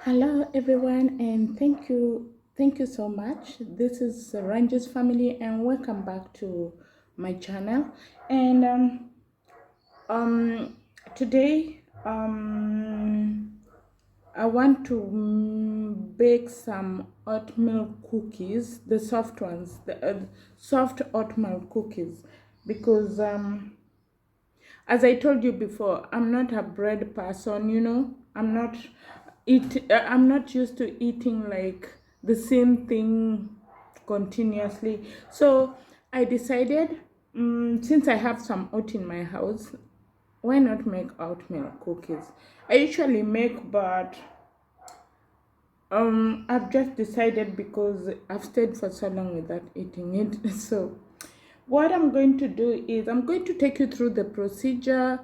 Hello everyone, and thank you so much. This is Ranju's family and welcome back to my channel. And um today I want to bake some oatmeal cookies, the soft ones, the soft oatmeal cookies, because as I told you before, I'm not a bread person, I'm not used to eating like the same thing continuously. So I decided, since I have some oat in my house, why not make oatmeal cookies? I usually make, but I've just decided because I've stayed for so long without eating it. So what I'm going to do is I'm going to take you through the procedure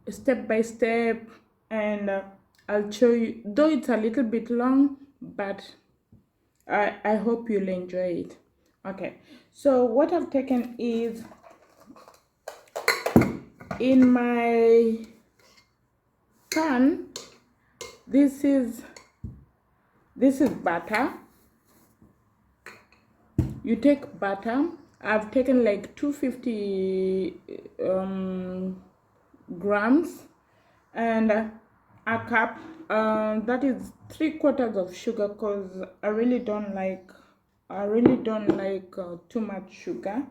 step by step, and I'll show you, though it's a little bit long, but I hope you'll enjoy it. Okay, so what I've taken is, in my pan, this is butter. You take butter. I've taken like 250 grams, and a cup, that is 3/4 of sugar, because I really don't like too much sugar.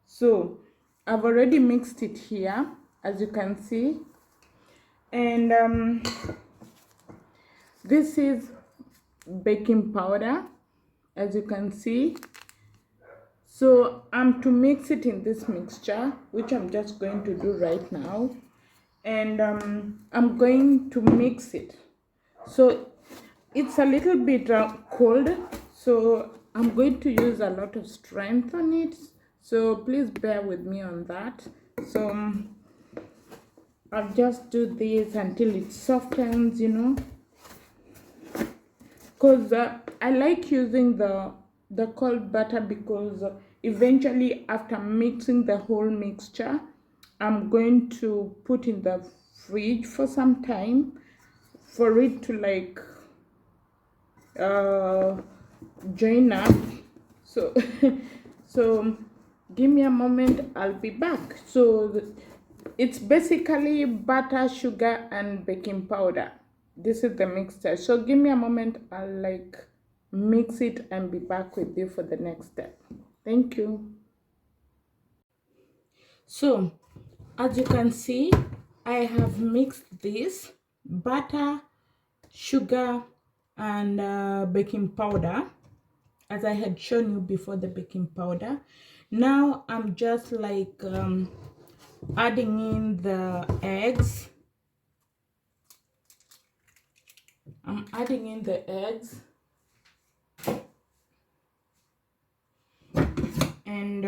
So I've already mixed it here, as you can see. And this is baking powder, as you can see. So I'm to mix it in this mixture, which I'm just going to do right now. And I'm going to mix it. So it's a little bit cold, so I'm going to use a lot of strength on it. So please bear with me on that. So I'll just do this until it softens, because I like using the cold butter, because eventually, after mixing the whole mixture, I'm going to put in the fridge for some time for it to like join up. So so give me a moment, I'll be back. So it's basically butter, sugar, and baking powder. This is the mixture. So give me a moment, I'll like mix it and be back with you for the next step. Thank you. So as you can see, I have mixed this butter, sugar, and baking powder, as I had shown you before, the baking powder. Now I'm just like adding in the eggs. I'm adding in the eggs, and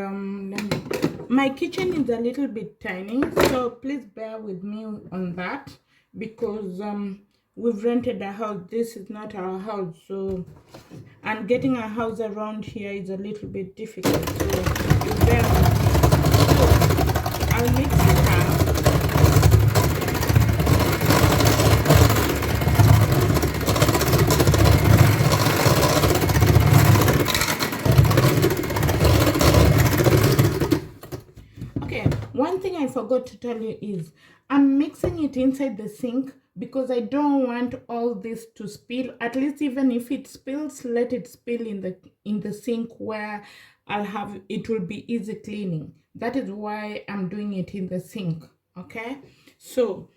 my kitchen is a little bit tiny, so please bear with me on that, because we've rented a house. This is not our house, so, and getting a house around here is a little bit difficult, so you bear with me. So I'll mix it up. Okay, one thing I forgot to tell you is I'm mixing it inside the sink, because I don't want all this to spill. At least, even if it spills, let it spill in the sink, where it will be easy cleaning. That is why I'm doing it in the sink. Okay, so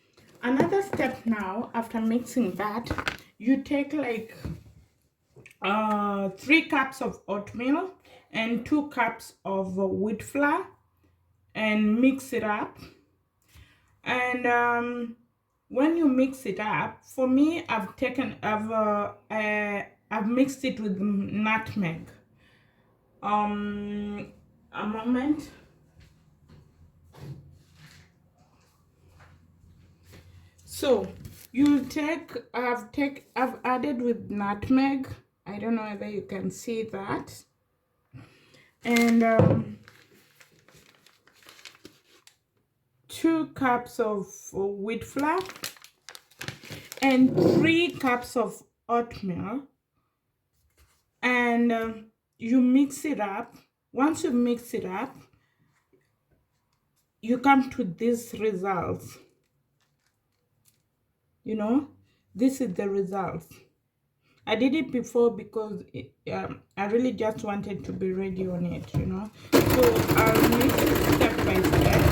another step now, after mixing that, you take like 3 cups of oatmeal and 2 cups of wheat flour, and mix it up. And when you mix it up, for me, I've mixed it with nutmeg. A moment. So I've added with nutmeg. I don't know whether you can see that. And 2 cups of wheat flour and 3 cups of oatmeal, and you mix it up. Once you mix it up, you come to these results. You know, this is the results. I did it before because I really just wanted to be ready on it, you know. So I'll mix it step by step.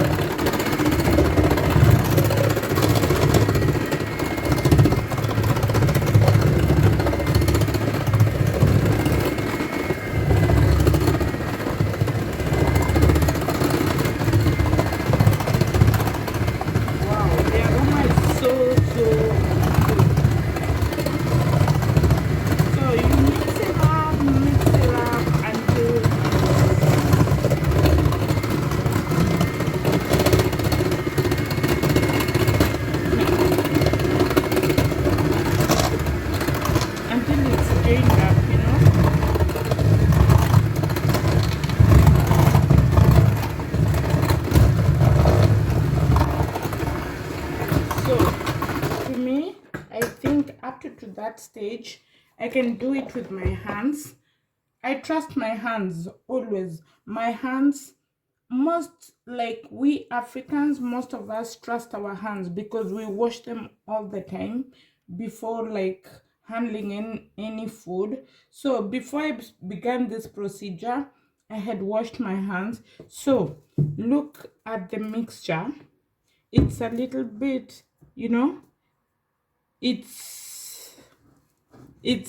To that stage, I can do it with my hands. I trust my hands always. My hands, most, like we Africans, most of us trust our hands because we wash them all the time before like handling any food. So before I began this procedure, I had washed my hands. So look at the mixture. It's a little bit, you know, it's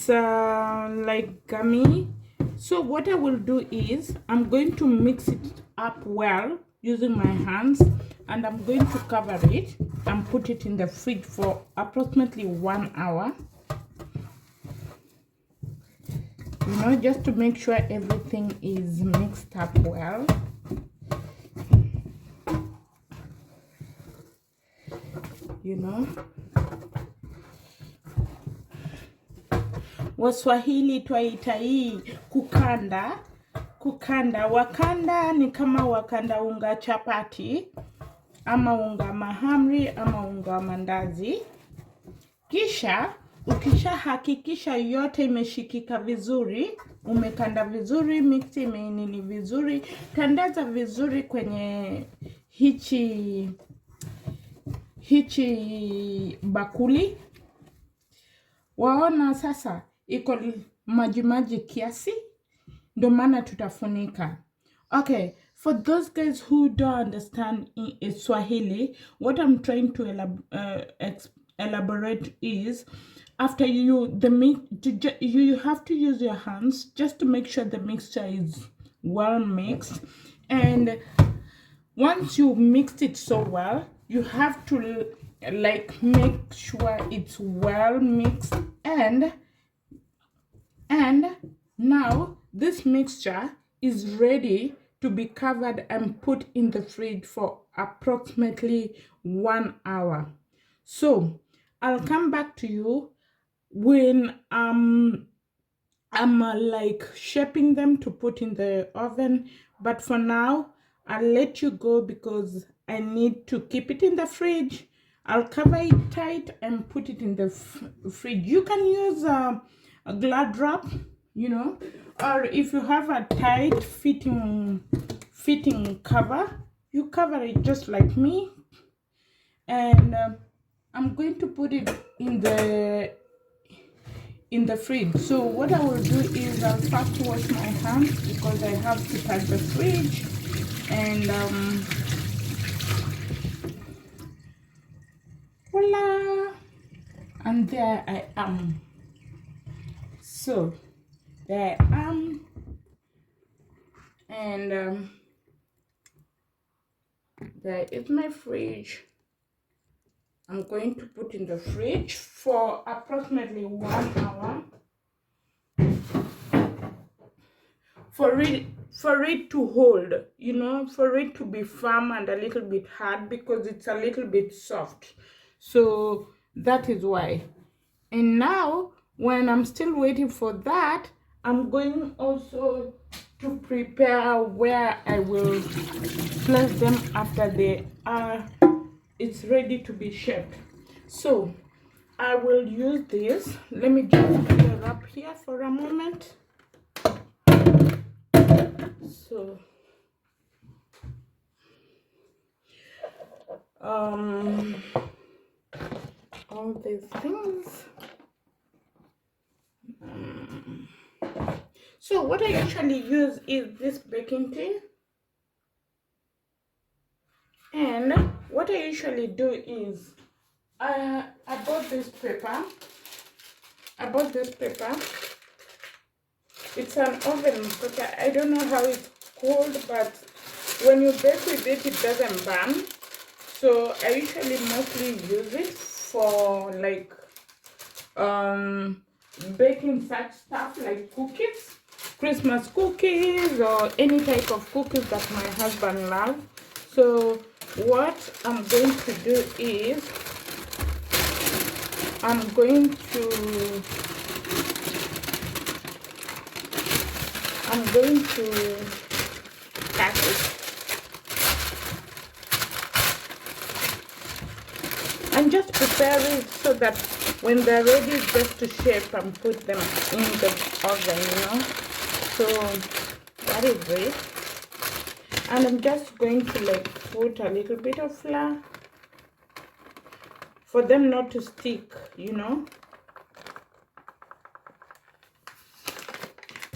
like gummy. So what I will do is I'm going to mix it up well using my hands, and I'm going to cover it and put it in the fridge for approximately 1 hour, you know, just to make sure everything is mixed up well. You know, Waswahili twaita hii kukanda. Wakanda ni kama wakanda unga chapati ama unga mahamri ama unga mandazi. Kisha ukisha hakikisha yote imeshikika vizuri, umekanda vizuri, mixi imeinini vizuri, tandaza vizuri kwenye hichi bakuli. Waona sasa iko majimaji kiasi, ndo maana tutafunika. Okay, for those guys who don't understand Swahili, what I'm trying to elaborate is, after you have to use your hands just to make sure the mixture is well mixed, and once you mixed it so well, you have to like make sure it's well mixed, and now this mixture is ready to be covered and put in the fridge for approximately 1 hour. So I'll come back to you when I'm like shaping them to put in the oven, but for now I'll let you go because I need to keep it in the fridge. I'll cover it tight and put it in the fridge. You can use a glad wrap, you know, or if you have a tight fitting cover, you cover it just like me. And I'm going to put it in the fridge. So what I will do is I'll first wash my hands because I have to touch the fridge, and voila, and there I am. So there I am, and there is my fridge. I'm going to put in the fridge for approximately 1 hour for it to hold, you know, for it to be firm and a little bit hard because it's a little bit soft. So that is why. And now when I'm still waiting for that, I'm going also to prepare where I will place them after they are it's ready to be shaped. So I will use this. Let me just clear up here for a moment. So all these things. So what I usually use is this baking tin, and what I usually do is I bought this paper. It's an oven paper. I don't know how it's called, but when you bake with it, it doesn't burn. So I usually mostly use it for like baking such stuff like cookies, Christmas cookies, or any type of cookies that my husband loves. So what I'm going to do is I'm going to cut it and just prepare it so that when they're ready, just to shape and put them in the oven, you know. So that is it. And I'm just going to like put a little bit of flour for them not to stick, you know.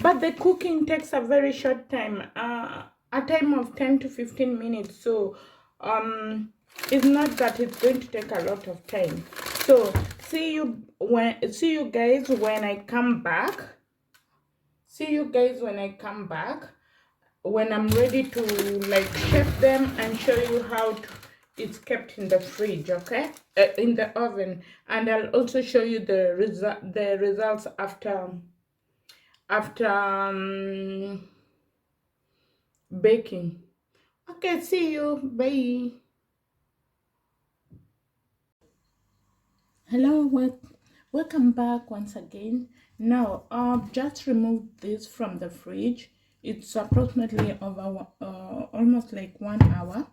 But the cooking takes a very short time, a time of 10 to 15 minutes. So it's not that it's going to take a lot of time. So see you guys when I come back. When I'm ready to like shape them and show you how it's kept in the fridge, okay? In the oven, and I'll also show you the results after baking. Okay, see you. Bye. Hello, welcome back once again. Now I've just removed this from the fridge. It's approximately over almost like 1 hour,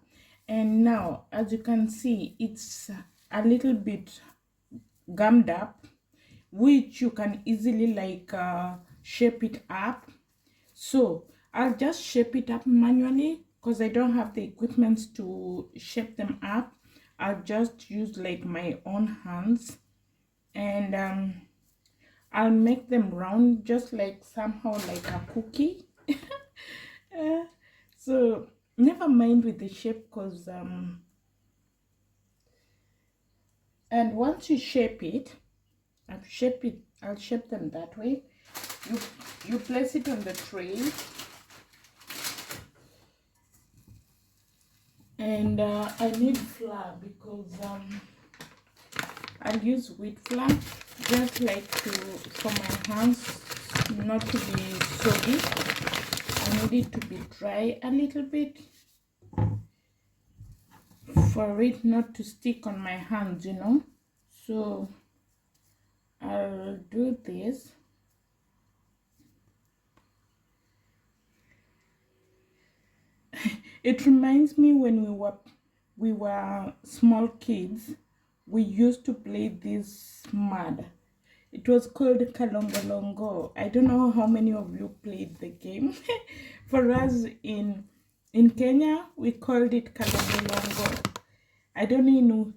and now as you can see, it's a little bit gummed up, which you can easily like shape it up. So I'll just shape it up manually because I don't have the equipment to shape them up. I'll just use like my own hands, and I'll make them round just like somehow like a cookie. So never mind with the shape, because and once you shape it, I'll shape them that way. You place it on the tray, and I need flour because I'll use wheat flour, just like for my hands not to be soggy. I need it to be dry a little bit for it not to stick on my hands, you know. So I'll do this. It reminds me when we were small kids, we used to play this mud. It was called Kalongolongo. I don't know how many of you played the game. For us in Kenya, we called it Kalongolongo. I don't know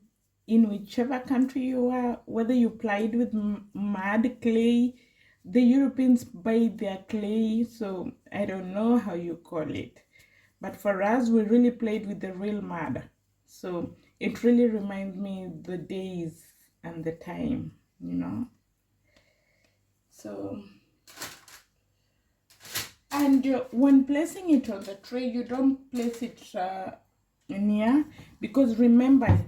in whichever country you are, whether you played with mud, clay. The Europeans buy their clay, so I don't know how you call it. But for us, we really played with the real mud. So it really reminds me the days and the time, you know. So, and when placing it on the tray, you don't place it near, because remember,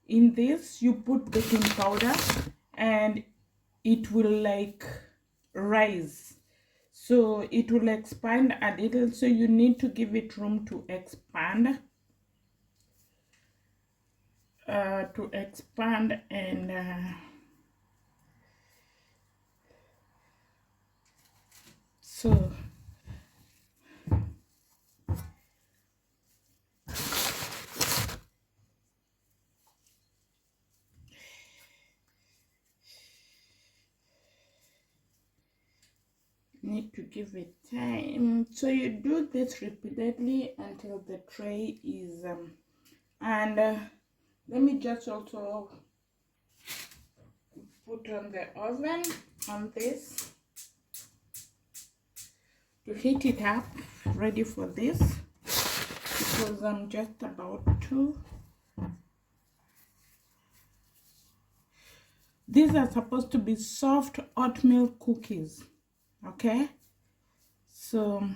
in this you put baking powder and it will like rise, so it will expand a little, so you need to give it room to expand, and so need to give it time. So you do this repeatedly until the tray is and let me just also put on the oven on this to heat it up, ready for this, because I'm just about to. These are supposed to be soft oatmeal cookies, okay? So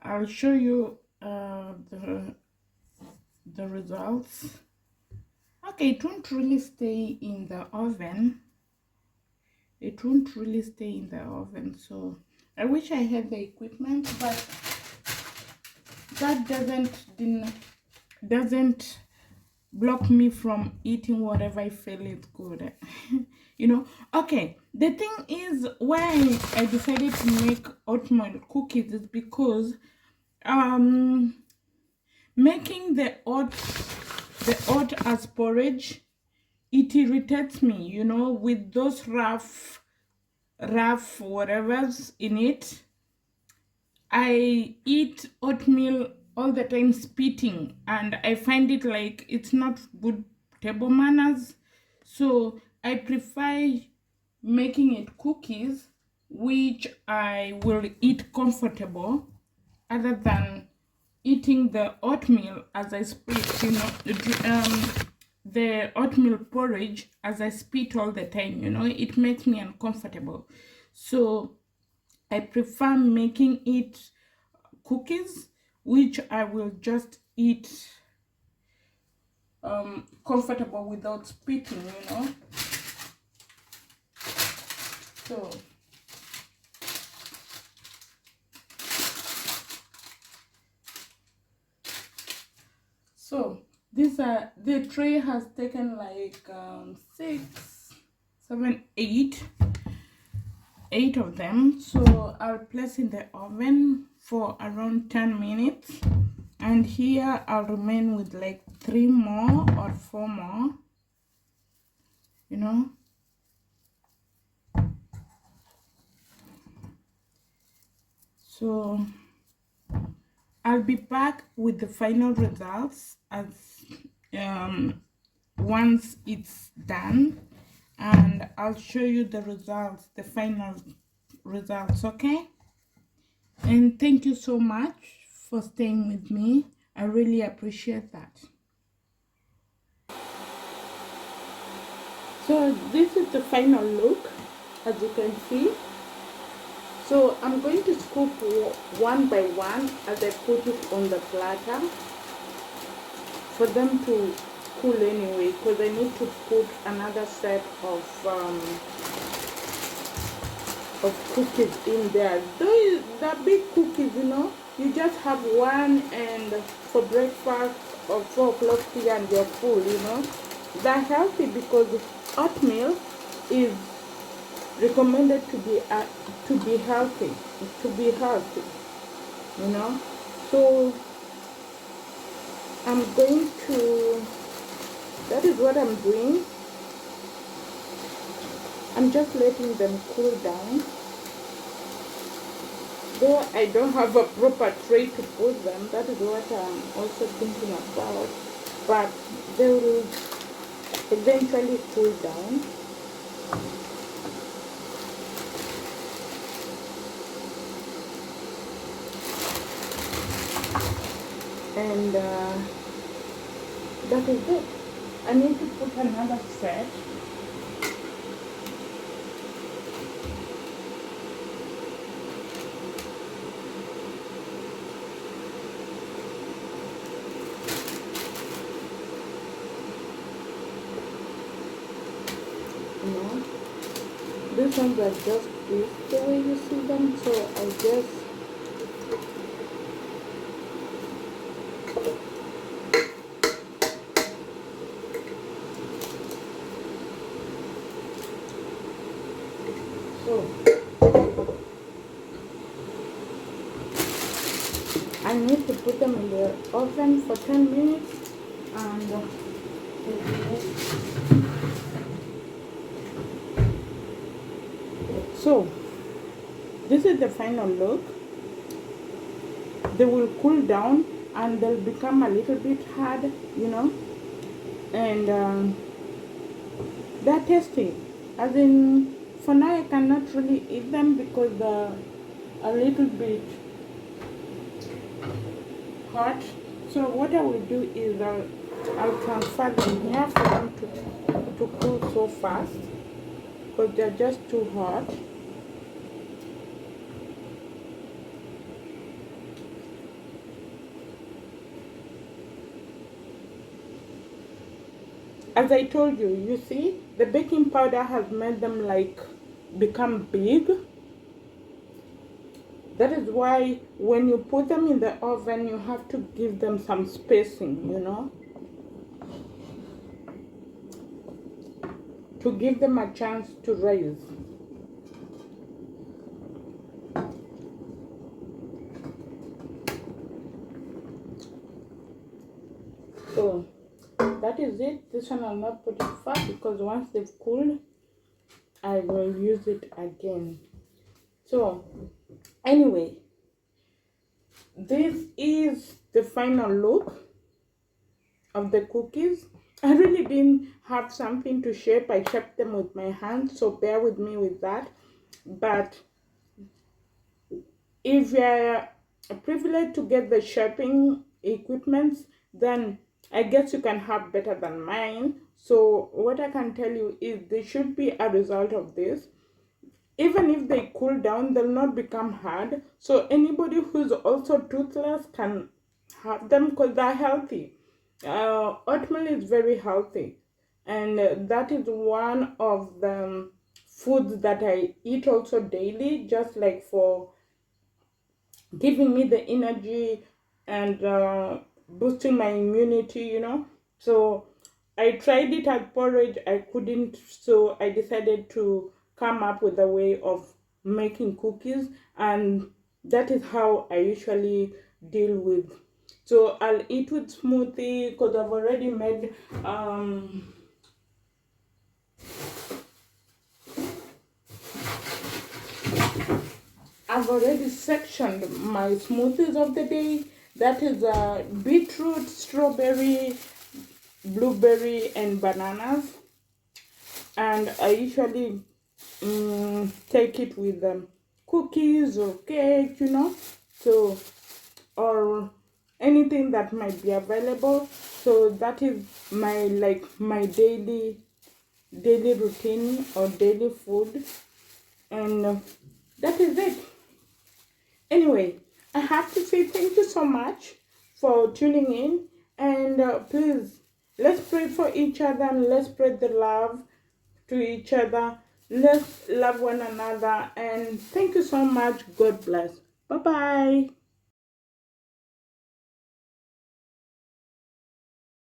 I'll show you the results. Okay, it won't really stay in the oven. It won't really stay in the oven, so I wish I had the equipment, but that doesn't block me from eating whatever I feel is good. You know. Okay, the thing is, why I decided to make oatmeal cookies is because making the oat as porridge, it irritates me, you know, with those rough whatever's in it. I eat oatmeal all the time spitting, and I find it like it's not good table manners. So I prefer making it cookies, which I will eat comfortable, other than eating the oatmeal as I spit, you know, the oatmeal porridge as I spit all the time, you know, it makes me uncomfortable. So I prefer making it cookies, which I will just eat comfortable without spitting, you know. So these are, the tray has taken like 6, 7, 8 of them. So I'll place in the oven for around 10 minutes, and here I'll remain with like 3 more or 4 more, you know. So I'll be back with the final results as once it's done, and I'll show you the results, the final results, okay? And thank you so much for staying with me. I really appreciate that. So this is the final look, as you can see. So I'm going to scoop one by one as I put it on the platter for them to cool anyway, because I need to put another set of cookies in there. Those the big cookies, you know, you just have one and for breakfast or 4 o'clock tea and you're full, you know. They're healthy because oatmeal is recommended to be healthy, you know. So I'm going to, that is what I'm doing. I'm just letting them cool down. Though I don't have a proper tray to put them, that is what I'm also thinking about, but they will eventually cool down. And that is it. I need to put another set. You know, these ones are just this the way you see them, so I guess so. I need to put them in the oven for 10 minutes and So this is the final look. They will cool down and they'll become a little bit hard, you know, and they're tasty. As in, for now I cannot really eat them because they're a little bit hot. So what I will do is I'll transfer them here for them to cool so fast because they're just too hot. As I told you, you see, the baking powder has made them like become big. That is why when you put them in the oven, you have to give them some spacing, you know, to give them a chance to rise. So that is it. This one I'll not put it far because once they've cooled, I will use it again. So anyway, this is the final look of the cookies. I really didn't have something to shape. I shaped them with my hands, so bear with me with that. But if you're privileged to get the shaping equipments, then I guess you can have better than mine. So what I can tell you is there should be a result of this. Even if they cool down, they'll not become hard. So anybody who's also toothless can have them because they're healthy. Oatmeal is very healthy, and that is one of the foods that I eat also daily, just like for giving me the energy and boosting my immunity, you know. So I tried it as porridge, I couldn't, so I decided to come up with a way of making cookies, and that is how I usually deal with. So I'll eat with smoothie because I've already made I've already sectioned my smoothies of the day. That is beetroot, strawberry, blueberry, and bananas. And I usually take it with cookies or cake, you know, so, or anything that might be available. So that is my daily routine or daily food, and that is it. Anyway, I have to say thank you so much for tuning in, and please, let's pray for each other and let's spread the love to each other. Let's love one another, and thank you so much. God bless. Bye bye.